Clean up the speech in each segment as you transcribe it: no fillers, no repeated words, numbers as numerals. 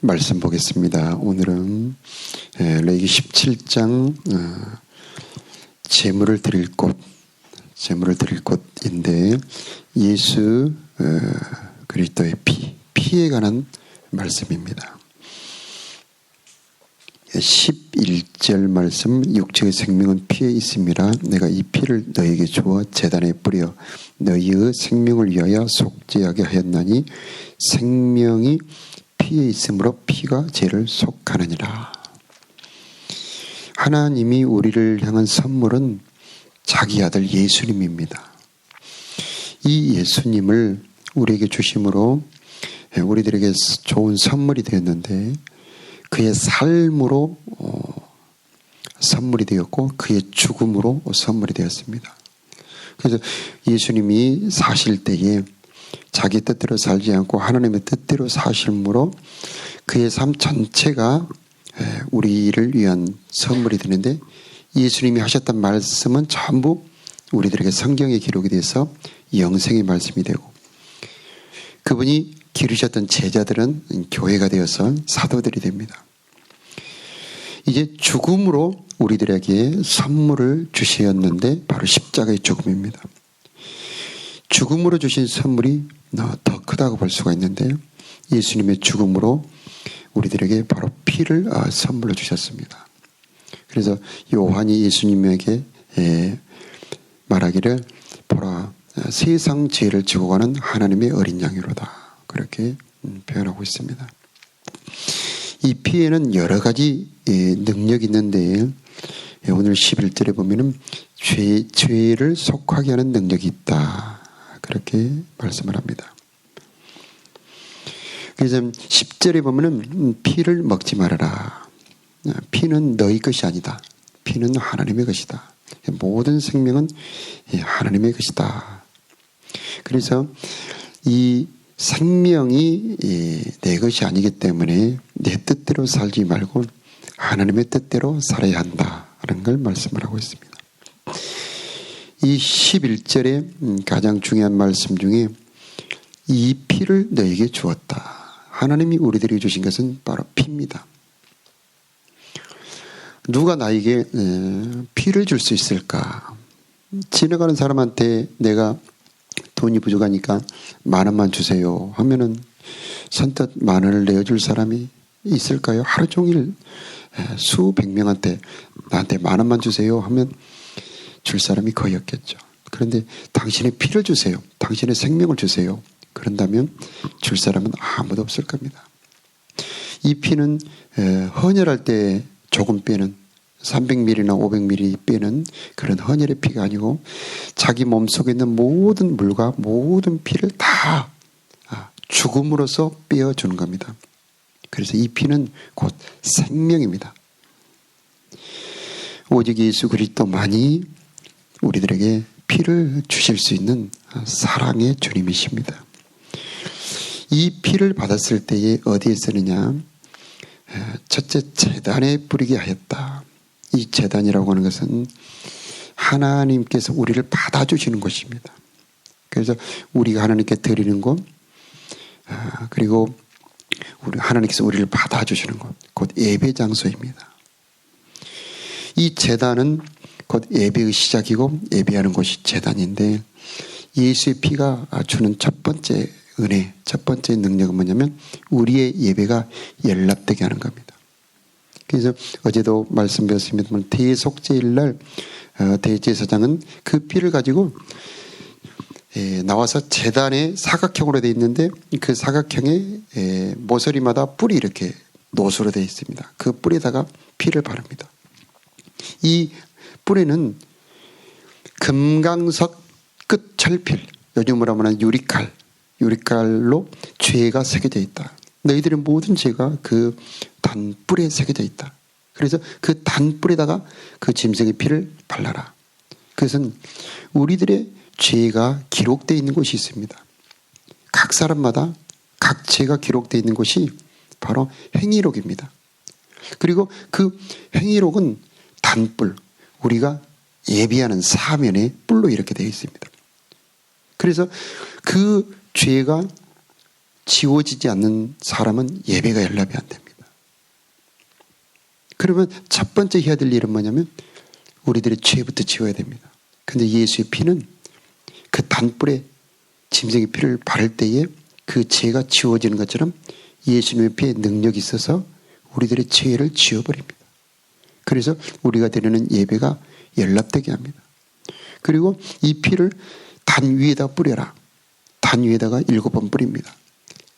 말씀 보겠습니다. 오늘은 레위기 17장 제물을 드릴 곳인데 예수 그리스도의 피에 관한 말씀입니다. 11절 말씀, 육체의 생명은 피에 있음이라 내가 이 피를 너에게 주어 제단에 뿌려 너희의 생명을 위하여 속죄하게 하였나니 생명이 피에 있으므로 피가 죄를 속하느니라. 하나님이 우리를 향한 선물은 자기 아들 예수님입니다. 이 예수님을 우리에게 주심으로 우리들에게 좋은 선물이 되었는데 그의 삶으로 선물이 되었고 그의 죽음으로 선물이 되었습니다. 그래서 예수님이 사실 때에 자기 뜻대로 살지 않고 하나님의 뜻대로 사심으로 그의 삶 전체가 우리를 위한 선물이 되는데 예수님이 하셨던 말씀은 전부 우리들에게 성경에 기록이 돼서 영생의 말씀이 되고 그분이 기르셨던 제자들은 교회가 되어서 사도들이 됩니다. 이제 죽음으로 우리들에게 선물을 주셨는데 바로 십자가의 죽음입니다. 죽음으로 주신 선물이 더 크다고 볼 수가 있는데 예수님의 죽음으로 우리들에게 바로 피를 선물로 주셨습니다. 그래서 요한이 예수님에게 말하기를 보라 세상 죄를 지고 가는 하나님의 어린 양이로다 그렇게 표현하고 있습니다. 이 피에는 여러 가지 능력이 있는데 오늘 11절에 보면은 죄를 속하게 하는 능력이 있다 그렇게 말씀을 합니다. 그래서 10절에 보면은 피를 먹지 말아라. 피는 너희 것이 아니다. 피는 하나님의 것이다. 모든 생명은 하나님의 것이다. 그래서 이 생명이 내 것이 아니기 때문에 내 뜻대로 살지 말고 하나님의 뜻대로 살아야 한다는 걸 말씀을 하고 있습니다. 이 11절에 가장 중요한 말씀 중에 이 피를 너에게 주었다. 하나님이 우리들에게 주신 것은 바로 피입니다. 누가 나에게 피를 줄 수 있을까? 지나가는 사람한테 내가 돈이 부족하니까 10,000원만 주세요 하면은 선뜻 10,000원을 내어줄 사람이 있을까요? 하루 종일 수백 명한테 나한테 10,000원만 주세요 하면 줄 사람이 거의 없겠죠. 그런데 당신의 피를 주세요. 당신의 생명을 주세요. 그런다면 줄 사람은 아무도 없을 겁니다. 이 피는 헌혈할 때 조금 빼는 300ml나 500ml 빼는 그런 헌혈의 피가 아니고 자기 몸속에 있는 모든 물과 모든 피를 다 죽음으로써 빼어주는 겁니다. 그래서 이 피는 곧 생명입니다. 오직 예수 그리스도만이 우리들에게 피를 주실 수 있는 사랑의 주님이십니다. 이 피를 받았을 때에 어디에 쓰느냐? 첫째 제단에 뿌리게 하였다. 이 제단이라고 하는 것은 하나님께서 우리를 받아주시는 곳입니다. 그래서 우리가 하나님께 드리는 곳 그리고 하나님께서 우리를 받아주시는 곳 곧 예배 장소입니다. 이 제단은 곧 예배의 시작이고 예배하는 곳이 제단인데 예수의 피가 주는 첫 번째 은혜, 첫 번째 능력은 뭐냐면 우리의 예배가 연락되게 하는 겁니다. 그래서 어제도 말씀 배웠습니다만 대속죄일날 대제사장은 그 피를 가지고 나와서 제단에 사각형으로 되어 있는데 그 사각형에 모서리마다 뿔이 이렇게 노수로 되어 있습니다. 그 뿔에다가 피를 바릅니다. 이 뿔에는 금강석 끝 철필, 요즘으로 말하면 유리칼로 죄가 새겨져 있다. 너희들의 모든 죄가 그 단뿔에 새겨져 있다. 그래서 그 단뿔에다가 그 짐승의 피를 발라라. 그것은 우리들의 죄가 기록되어 있는 곳이 있습니다. 각 사람마다 각 죄가 기록되어 있는 곳이 바로 행위록입니다. 그리고 그 행위록은 단뿔, 우리가 예비하는 사면의 뿔로 이렇게 되어 있습니다. 그래서 그 죄가 지워지지 않는 사람은 예배가 연락이 안 됩니다. 그러면 첫 번째 해야 될 일은 뭐냐면 우리들의 죄부터 지워야 됩니다. 근데 예수의 피는 그 단불에 짐승의 피를 바를 때에 그 죄가 지워지는 것처럼 예수님의 피에 능력이 있어서 우리들의 죄를 지워버립니다. 그래서 우리가 드리는 예배가 연락되게 합니다. 그리고 이 피를 단 위에다 뿌려라. 단 위에다가 7번 뿌립니다.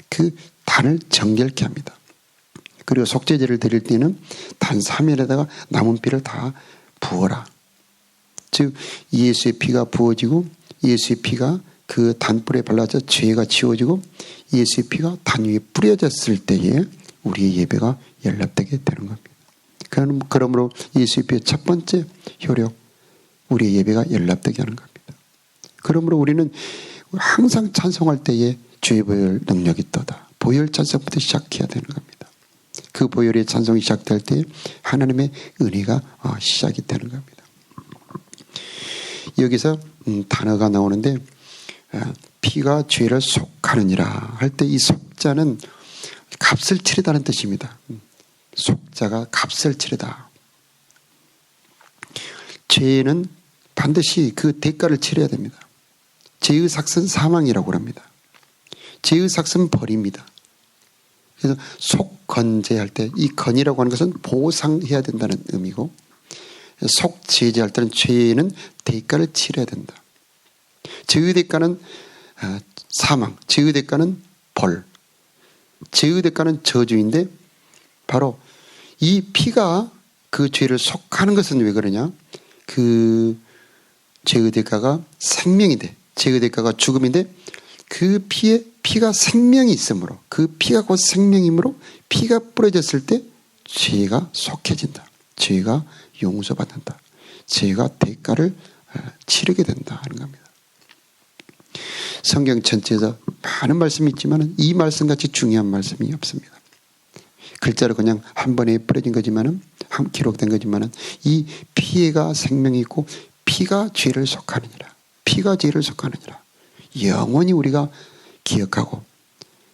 그 단을 정결케 합니다. 그리고 속죄제를 드릴 때는 단 3일에다가 남은 피를 다 부어라. 즉 예수의 피가 부어지고 예수의 피가 그 단불에 발라져 죄가 지워지고 예수의 피가 단 위에 뿌려졌을 때에 우리의 예배가 연락되게 되는 겁니다. 그러므로 예수의 피의 첫 번째 효력, 우리의 예배가 연락되게 하는 겁니다. 그러므로 우리는 항상 찬송할 때에 주의 보혈 능력이 떠다. 보혈 찬송부터 시작해야 되는 겁니다. 그 보혈의 찬송이 시작될 때 하나님의 은혜가 시작이 되는 겁니다. 여기서 단어가 나오는데 피가 죄를 속하느니라 할 때 이 속자는 값을 치르다는 뜻입니다. 속자가 값을 치르다. 죄는 반드시 그 대가를 치러야 됩니다. 죄의 삭은 사망이라고 합니다. 죄의 삭은 벌입니다. 그래서 속건제할 때 이 건이라고 하는 것은 보상해야 된다는 의미고 속죄제할 때는 죄는 대가를 치러야 된다. 죄의 대가는 사망, 죄의 대가는 벌, 죄의 대가는 저주인데 바로 이 피가 그 죄를 속하는 것은 왜 그러냐? 그 죄의 대가가 생명인데 죄의 대가가 죽음인데 그 피가 생명이 있으므로 그 피가 곧 생명이므로 피가 뿌려졌을 때 죄가 속해진다. 죄가 용서받는다. 죄가 대가를 치르게 된다 하는 겁니다. 성경 전체에서 많은 말씀이 있지만 이 말씀같이 중요한 말씀이 없습니다. 글자로 그냥 한 번에 뿌려진 거지만은 기록된 거지만은 이 피가 생명이 있고 피가 죄를 속하느니라. 피가 죄를 속하느니라. 영원히 우리가 기억하고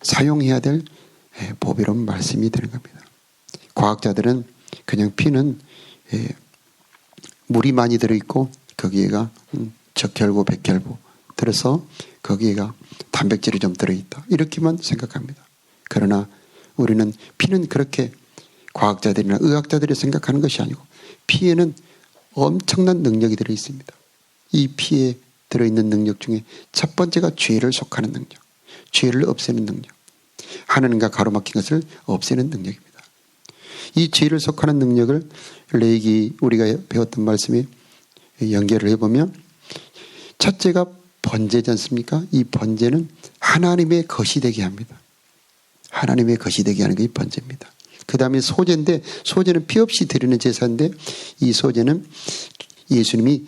사용해야 될 보배로운 말씀이 되는 겁니다. 과학자들은 그냥 피는 물이 많이 들어있고 거기에가 적혈구, 백혈구 들어서 거기에가 단백질이 좀 들어있다. 이렇게만 생각합니다. 그러나 우리는 피는 그렇게 과학자들이나 의학자들이 생각하는 것이 아니고 피에는 엄청난 능력이 들어있습니다. 이 피에 들어있는 능력 중에 첫 번째가 죄를 속하는 능력, 죄를 없애는 능력, 하나님과 가로막힌 것을 없애는 능력입니다. 이 죄를 속하는 능력을 레위기 우리가 배웠던 말씀에 연결을 해보면 첫째가 번제지 않습니까? 이 번제는 하나님의 것이 되게 합니다. 하나님의 것이 되게 하는 게 이 번제입니다. 그 다음에 소제인데 소제는 피 없이 드리는 제사인데 이 소제는 예수님이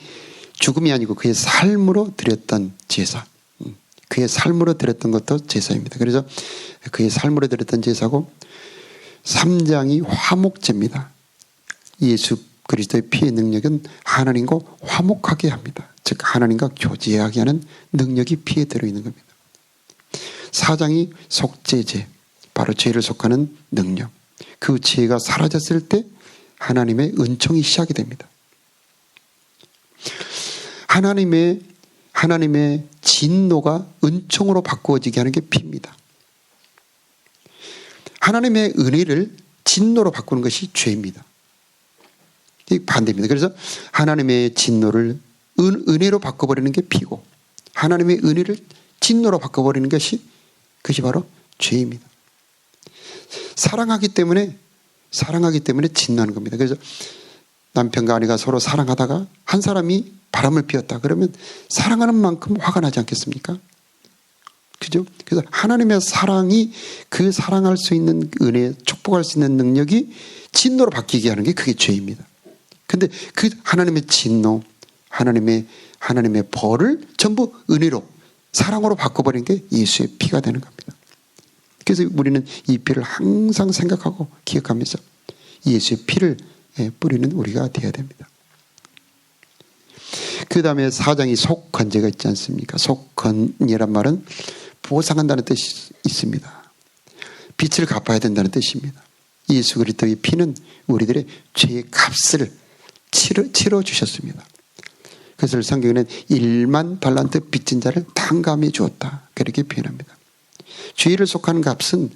죽음이 아니고 그의 삶으로 드렸던 제사, 그의 삶으로 드렸던 것도 제사입니다. 그래서 그의 삶으로 드렸던 제사고 3장이 화목제입니다. 예수 그리스도의 피의 능력은 하나님과 화목하게 합니다. 즉 하나님과 교제하게 하는 능력이 피에 들어있는 겁니다. 4장이 속죄제, 바로 죄를 속하는 능력. 그 죄가 사라졌을 때 하나님의 은총이 시작이 됩니다. 하나님의 진노가 은총으로 바꾸어지게 하는 게 피입니다. 하나님의 은혜를 진노로 바꾸는 것이 죄입니다. 이게 반대입니다. 그래서 하나님의 진노를 은혜로 바꿔버리는 게 피고 하나님의 은혜를 진노로 바꿔버리는 것이 바로 죄입니다. 사랑하기 때문에 진노하는 겁니다. 그래서 남편과 아내가 서로 사랑하다가 한 사람이 바람을 피웠다 그러면 사랑하는 만큼 화가 나지 않겠습니까? 그죠? 그래서 하나님의 사랑이 그 사랑할 수 있는 은혜, 축복할 수 있는 능력이 진노로 바뀌게 하는 게 그게 죄입니다. 근데 그 하나님의 진노, 하나님의 벌을 전부 은혜로, 사랑으로 바꿔버린 게 예수의 피가 되는 겁니다. 그래서 우리는 이 피를 항상 생각하고 기억하면서 예수의 피를 뿌리는 우리가 되어야 됩니다. 그 다음에 4장이 속건제가 있지 않습니까? 속건이란 말은 보상한다는 뜻이 있습니다. 빚을 갚아야 된다는 뜻입니다. 예수 그리스도의 피는 우리들의 죄의 값을 치러 주셨습니다. 그래서 성경에는 1만 달란트 빚진 자를 탕감해 주었다, 그렇게 표현합니다. 죄를 속하는 값은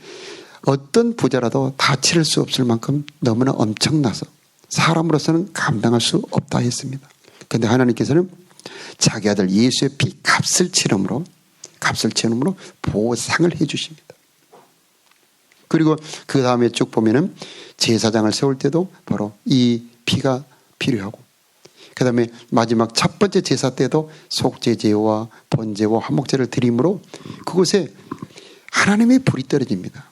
어떤 부자라도 다 치를 수 없을 만큼 너무나 엄청나서 사람으로서는 감당할 수 없다 했습니다. 그런데 하나님께서는 자기 아들 예수의 피 값을 치름으로 보상을 해 주십니다. 그리고 그 다음에 쭉 보면은 제사장을 세울 때도 바로 이 피가 필요하고, 그 다음에 마지막 첫 번째 제사 때도 속죄제와 번제와 화목제를 드림으로 그곳에 하나님의 불이 떨어집니다.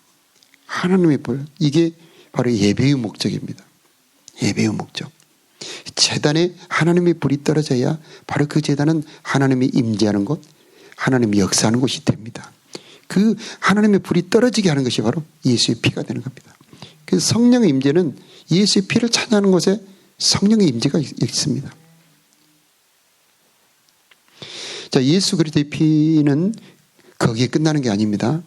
하나님의 불, 이게 바로 예배의 목적입니다. 예배의 목적. 제단에 하나님의 불이 떨어져야 바로 그 제단은 하나님이 임재하는 곳, 하나님이 역사하는 곳이 됩니다. 그 하나님의 불이 떨어지게 하는 것이 바로 예수의 피가 되는 겁니다. 그래서 성령의 임재는 예수의 피를 찬양하는 곳에 성령의 임재가 있습니다. 자, 예수 그리스도의 피는 거기에 끝나는 게 아닙니다.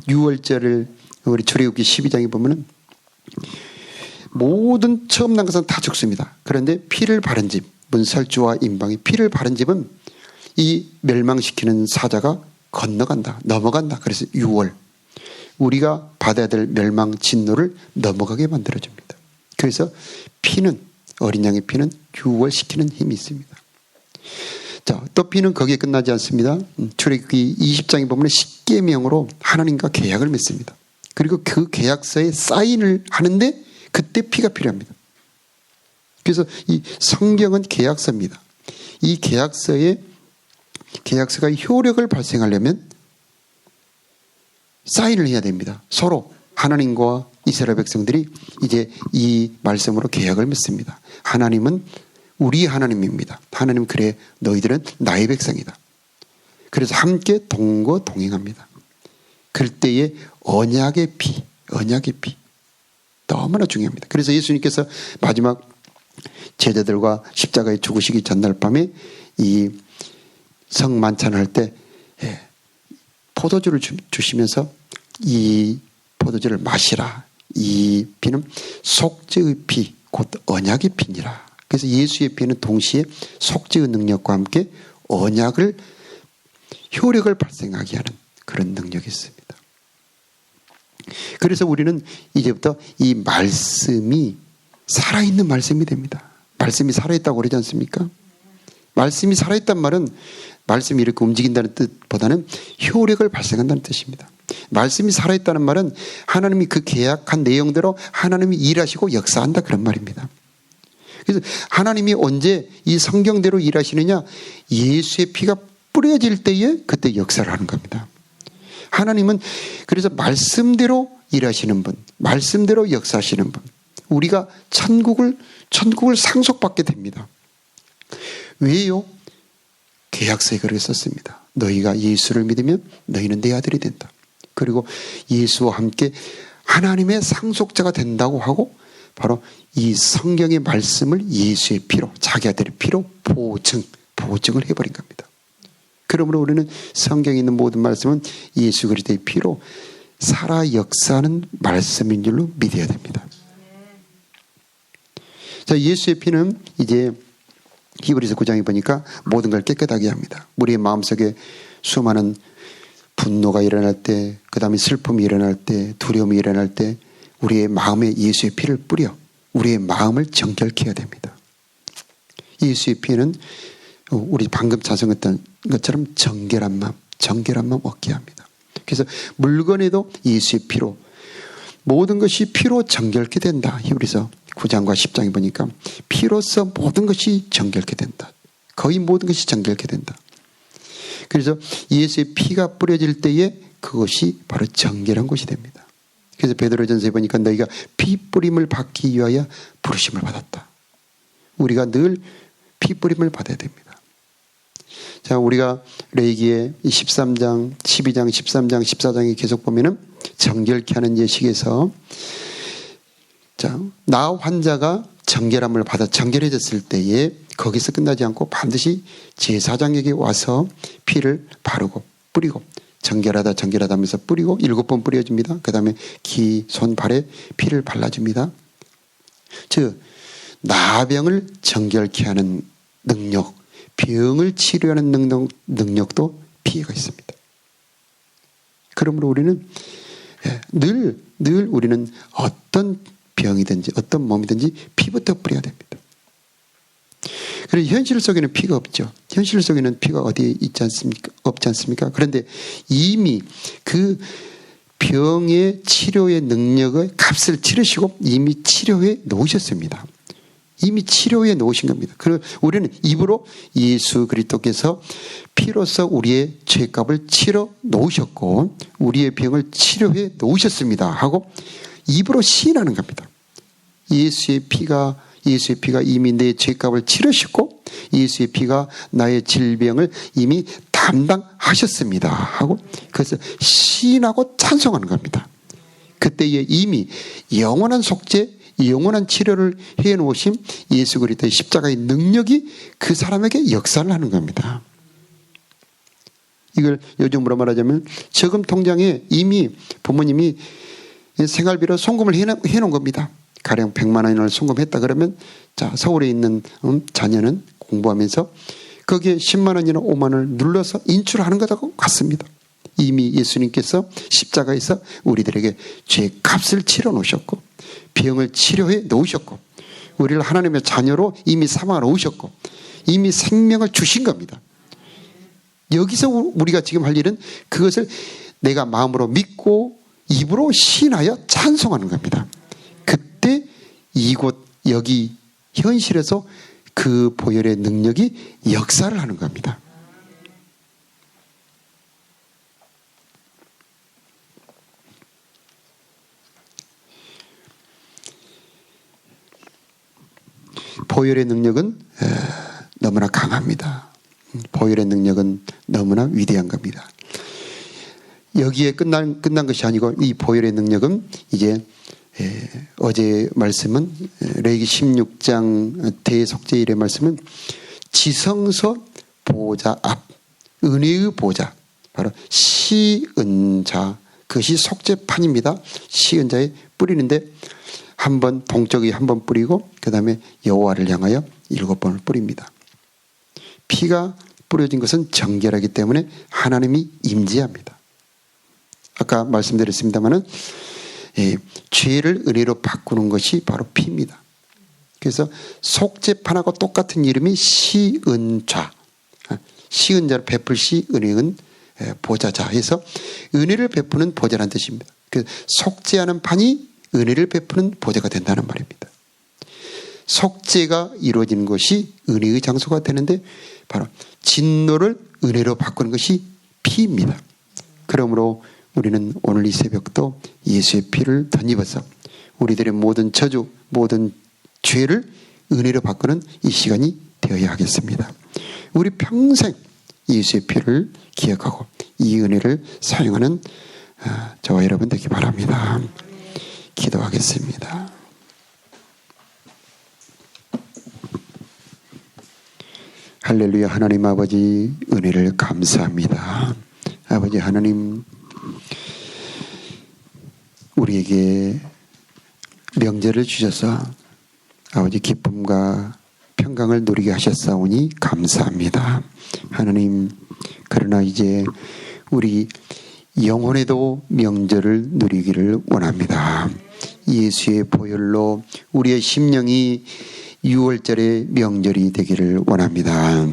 6월절을 우리 출애굽기 12장에 보면은 모든 처음 난 것은 다 죽습니다. 그런데 피를 바른 집, 문설주와 임방이 피를 바른 집은 이 멸망시키는 사자가 넘어간다. 그래서 6월, 우리가 받아야 될 멸망 진노를 넘어가게 만들어줍니다. 그래서 피는, 어린 양의 피는 6월시키는 힘이 있습니다. 자, 또 피는 거기에 끝나지 않습니다. 출애굽기 20장에 보면 십계명으로 하나님과 계약을 맺습니다. 그리고 그 계약서에 사인을 하는데 그때 피가 필요합니다. 그래서 이 성경은 계약서입니다. 이 계약서가 효력을 발생하려면 사인을 해야 됩니다. 서로 하나님과 이스라엘 백성들이 이제 이 말씀으로 계약을 맺습니다. 하나님은 우리 하나님입니다. 하나님, 그래 너희들은 나의 백성이다. 그래서 함께 동거동행합니다. 그때의 언약의 피 너무나 중요합니다. 그래서 예수님께서 마지막 제자들과 십자가에 죽으시기 전날 밤에 이 성만찬을 할 때 포도주를 주시면서 이 포도주를 마시라. 이 피는 속죄의 피, 곧 언약의 피니라. 그래서 예수의 피는 동시에 속죄의 능력과 함께 언약을, 효력을 발생하게 하는 그런 능력이 있습니다. 그래서 우리는 이제부터 이 말씀이 살아있는 말씀이 됩니다. 말씀이 살아있다고 그러지 않습니까? 말씀이 살아있단 말은 말씀이 이렇게 움직인다는 뜻보다는 효력을 발생한다는 뜻입니다. 말씀이 살아있다는 말은 하나님이 그 계약한 내용대로 하나님이 일하시고 역사한다, 그런 말입니다. 그래서 하나님이 언제 이 성경대로 일하시느냐? 예수의 피가 뿌려질 때에 그때 역사를 하는 겁니다. 하나님은 그래서 말씀대로 일하시는 분, 말씀대로 역사하시는 분, 우리가 천국을 상속받게 됩니다. 왜요? 계약서에 그렇게 썼습니다. 너희가 예수를 믿으면 너희는 내 아들이 된다. 그리고 예수와 함께 하나님의 상속자가 된다고 하고 바로 이 성경의 말씀을 예수의 피로, 자기 아들의 피로 보증을 해버린 겁니다. 그러므로 우리는 성경에 있는 모든 말씀은 예수 그리스도의 피로 살아 역사하는 말씀인 줄로 믿어야 됩니다. 자, 예수의 피는 이제 히브리서 9장에 보니까 모든 걸 깨끗하게 합니다. 우리의 마음속에 수많은 분노가 일어날 때, 그 다음에 슬픔이 일어날 때, 두려움이 일어날 때 우리의 마음에 예수의 피를 뿌려 우리의 마음을 정결케 해야 됩니다. 예수의 피는 우리 방금 찬송했던 것처럼 정결한 마음 얻게 합니다. 그래서 물건에도 예수의 피로, 모든 것이 피로 정결케 된다. 히브리서 9장과 10장에 보니까 피로써 모든 것이 정결케 된다. 거의 모든 것이 정결케 된다. 그래서 예수의 피가 뿌려질 때에 그것이 바로 정결한 곳이 됩니다. 그래서 베드로전서에 보니까 너희가 피 뿌림을 받기 위하여 부르심을 받았다. 우리가 늘 피 뿌림을 받아야 됩니다. 자, 우리가 레위기의 13장, 12장, 13장, 14장에 계속 보면은 정결케 하는 예식에서 자, 나 환자가 정결함을 받아 정결해졌을 때에 거기서 끝나지 않고 반드시 제사장에게 와서 피를 바르고 뿌리고 정결하다 정결하다 하면서 뿌리고 7번 뿌려줍니다. 그 다음에 귀, 손, 발에 피를 발라줍니다. 즉 나병을 정결케 하는 능력, 병을 치료하는 능력도 피가 있습니다. 그러므로 우리는 늘 우리는 어떤 병이든지 어떤 몸이든지 피부터 뿌려야 됩니다. 그런데 현실 속에는 피가 없죠. 현실 속에는 피가 어디에 있지 않습니까? 없지 않습니까? 그런데 이미 그 병의 치료의 능력의 값을 치르시고 이미 치료해 놓으셨습니다. 이미 치료해 놓으신 겁니다. 그리고 우리는 입으로 예수 그리스도께서 피로써 우리의 죄값을 치러 놓으셨고 우리의 병을 치료해 놓으셨습니다 하고 입으로 시인하는 겁니다. 예수의 피가 이미 내 죄값을 치르셨고 예수의 피가 나의 질병을 이미 담당하셨습니다 하고 그래서 시인하고 찬송하는 겁니다. 그때에 이미 영원한 속죄, 영원한 치료를 해놓으신 예수 그리스도의 십자가의 능력이 그 사람에게 역사를 하는 겁니다. 이걸 요즘으로 말하자면 저금 통장에 이미 부모님이 생활비로 송금을 해놓은 겁니다. 가령 100만 원을 송금했다 그러면 자 서울에 있는 자녀는 공부하면서 거기에 10만 원이나 5만 원을 눌러서 인출하는 것하고 같습니다. 이미 예수님께서 십자가에서 우리들에게 죄값을 치러 놓으셨고 병을 치료해 놓으셨고 우리를 하나님의 자녀로 이미 삼아 놓으셨고 이미 생명을 주신 겁니다. 여기서 우리가 지금 할 일은 그것을 내가 마음으로 믿고 입으로 시인하여 찬송하는 겁니다. 그때 이곳 여기 현실에서 그 보혈의 능력이 역사를 하는 겁니다. 보혈의 능력은 너무나 강합니다. 보혈의 능력은 너무나 위대한 겁니다. 여기에 끝난 것이 아니고 이 보혈의 능력은 이제 어제 말씀은 레위기 16장 대속죄일의 말씀은 지성소 보좌 앞 은혜의 보좌 바로 시은자 그것이 속죄판입니다. 시은자에 뿌리는데 한 번 동쪽에 한 번 뿌리고 그 다음에 여호와를 향하여 7번을 뿌립니다. 피가 뿌려진 것은 정결하기 때문에 하나님이 임재합니다. 아까 말씀드렸습니다마는 죄를 은혜로 바꾸는 것이 바로 피입니다. 그래서 속죄판하고 똑같은 이름이 시은좌. 시은자를 베풀 시, 은혜는 보좌자 해서 은혜를 베푸는 보좌라는 뜻입니다. 그 속죄하는 판이 은혜를 베푸는 보좌가 된다는 말입니다. 속죄가 이루어지는 것이 은혜의 장소가 되는데 바로 진노를 은혜로 바꾸는 것이 피입니다. 그러므로 우리는 오늘 이 새벽도 예수의 피를 덧입어서 우리들의 모든 저주, 모든 죄를 은혜로 바꾸는 이 시간이 되어야 하겠습니다. 우리 평생 예수의 피를 기억하고 이 은혜를 사용하는 저와 여러분 되기 바랍니다. 기도하겠습니다. 할렐루야. 하나님 아버지 은혜를 감사합니다. 아버지 하나님 우리에게 명절을 주셔서 아버지 기쁨과 평강을 누리게 하셨사오니 감사합니다. 하나님 그러나 이제 우리 영혼에도 명절을 누리기를 원합니다. 예수의 보혈로 우리의 심령이 6월절의 명절이 되기를 원합니다.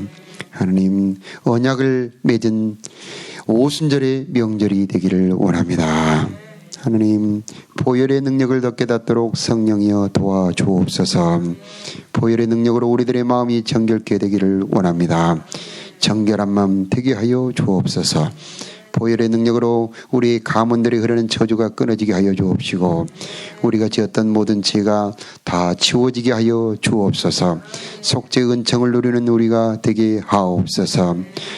하나님 언약을 맺은 오순절의 명절이 되기를 원합니다. 하나님 보혈의 능력을 더 깨닫도록 성령이여 도와주옵소서. 보혈의 능력으로 우리들의 마음이 정결케 되기를 원합니다. 정결한 마음 되게 하여 주옵소서. 보혈의 능력으로 우리 가문들이 흐르는 저주가 끊어지게 하여 주옵시고 우리가 지었던 모든 죄가 다 지워지게 하여 주옵소서. 속죄 은총을 누리는 우리가 되게 하옵소서.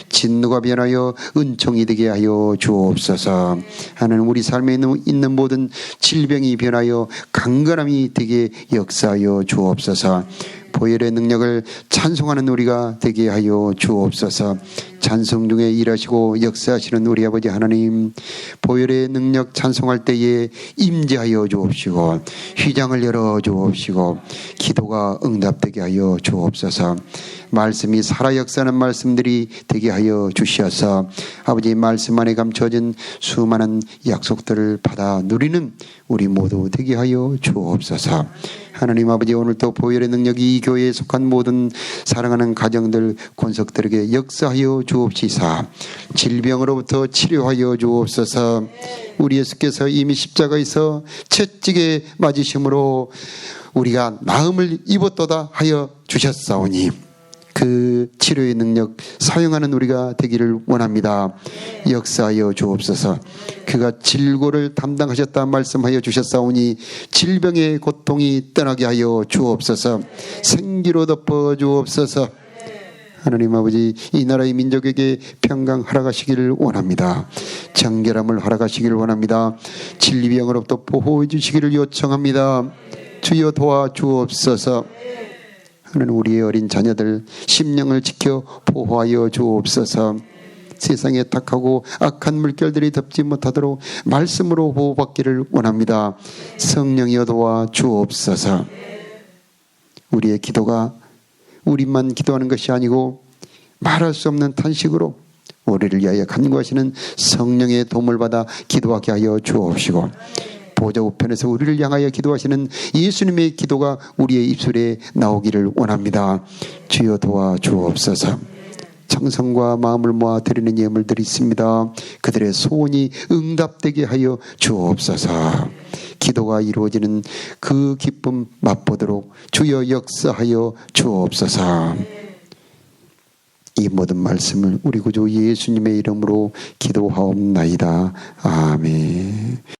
진노가 변하여 은총이 되게 하여 주옵소서. 하나님 우리 삶에 있는 모든 질병이 변하여 강건함이 되게 역사하여 주옵소서. 보혈의 능력을 찬송하는 우리가 되게 하여 주옵소서. 찬송 중에 일하시고 역사하시는 우리 아버지 하나님, 보혈의 능력 찬송할 때에 임재하여 주옵시고 휘장을 열어 주옵시고 기도가 응답되게 하여 주옵소서. 말씀이 살아 역사하는 말씀들이 되게 하여 주시어서 아버지 말씀 안에 감춰진 수많은 약속들을 받아 누리는 우리 모두 되게 하여 주옵소서. 하나님 아버지, 오늘도 보혈의 능력이 이 교회에 속한 모든 사랑하는 가정들 권속들에게 역사하여 주옵시사 질병으로부터 치료하여 주옵소서. 우리 예수께서 이미 십자가에서 채찍에 맞으심으로 우리가 나음을 입었도다 하여 주셨사오니 그 치료의 능력 사용하는 우리가 되기를 원합니다. 역사하여 주옵소서. 그가 질고를 담당하셨다 말씀하여 주셨사오니 질병의 고통이 떠나게 하여 주옵소서. 생기로 덮어 주옵소서. 하나님 아버지, 이 나라의 민족에게 평강 허락하시기를 원합니다. 정결함을 허락하시기를 원합니다. 질병으로부터 보호해 주시기를 요청합니다. 주여 도와 주옵소서. 하나님, 우리의 어린 자녀들 심령을 지켜 보호하여 주옵소서. 세상에 탁하고 악한 물결들이 덮지 못하도록 말씀으로 보호받기를 원합니다. 성령이여 도와 주옵소서. 우리의 기도가 우리만 기도하는 것이 아니고 말할 수 없는 탄식으로 우리를 위하여 간구하시는 성령의 도움을 받아 기도하게 하여 주옵시고 보좌 우편에서 우리를 향하여 기도하시는 예수님의 기도가 우리의 입술에 나오기를 원합니다. 주여 도와 주옵소서. 정성과 마음을 모아 드리는 예물들이 있습니다. 그들의 소원이 응답되게 하여 주옵소서. 기도가 이루어지는 그 기쁨 맛보도록 주여 역사하여 주옵소서. 이 모든 말씀을 우리 구주 예수님의 이름으로 기도하옵나이다. 아멘.